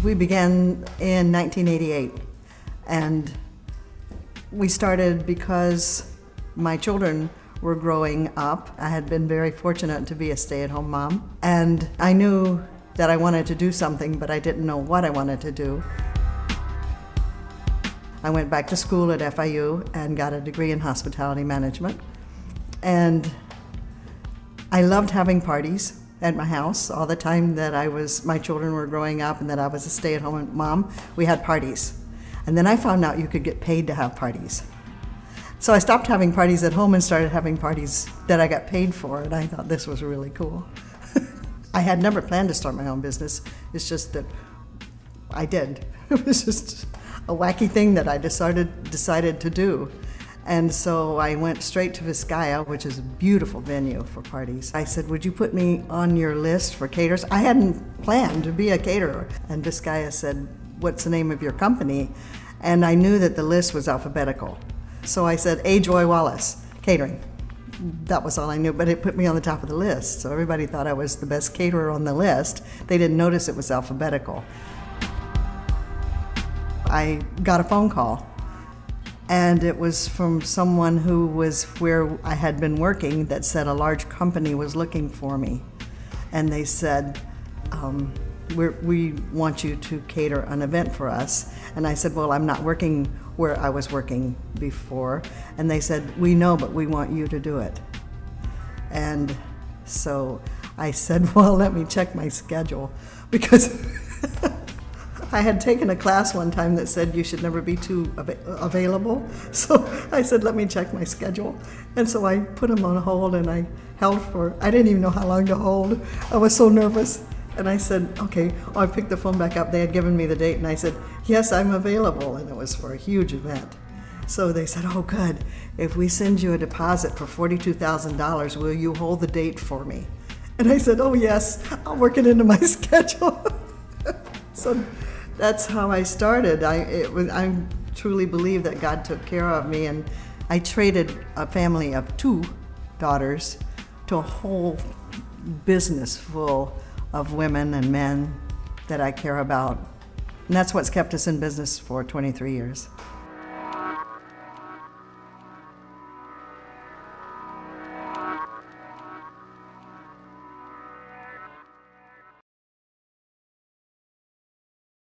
We began in 1988, and we started because my children were growing up. I had been very fortunate to be a stay-at-home mom, and I knew that I wanted to do something, but I didn't know what I wanted to do. I went back to school at FIU and got a degree in hospitality management, and I loved having parties at my house. All the time that my children were growing up and that I was a stay-at-home mom, we had parties. And then I found out you could get paid to have parties. So I stopped having parties at home and started having parties that I got paid for, and I thought this was really cool. I had never planned to start my own business. It's just that I did. It was just a wacky thing that I decided to do. And so I went straight to Vizcaya, which is a beautiful venue for parties. I said, would you put me on your list for caterers? I hadn't planned to be a caterer. And Vizcaya said, what's the name of your company? And I knew that the list was alphabetical. So I said, Joy Wallace Catering. That was all I knew, but it put me on the top of the list. So everybody thought I was the best caterer on the list. They didn't notice it was alphabetical. I got a phone call, and it was from someone who was where I had been working that said a large company was looking for me. And they said, we want you to cater an event for us. And I said, well, I'm not working where I was working before. And they said, we know, but we want you to do it. And so I said, well, let me check my schedule, because I had taken a class one time that said you should never be too available. So I said, let me check my schedule. And so I put them on hold, and I held for, I didn't even know how long to hold. I was so nervous. And I said, okay. I picked the phone back up. They had given me the date, and I said, yes, I'm available. And it was for a huge event. So they said, oh, good. If we send you a deposit for $42,000, will you hold the date for me? And I said, oh, yes, I'll work it into my schedule. So that's how I started. I truly believe that God took care of me, and I traded a family of 2 daughters to a whole business full of women and men that I care about. And that's what's kept us in business for 23 years.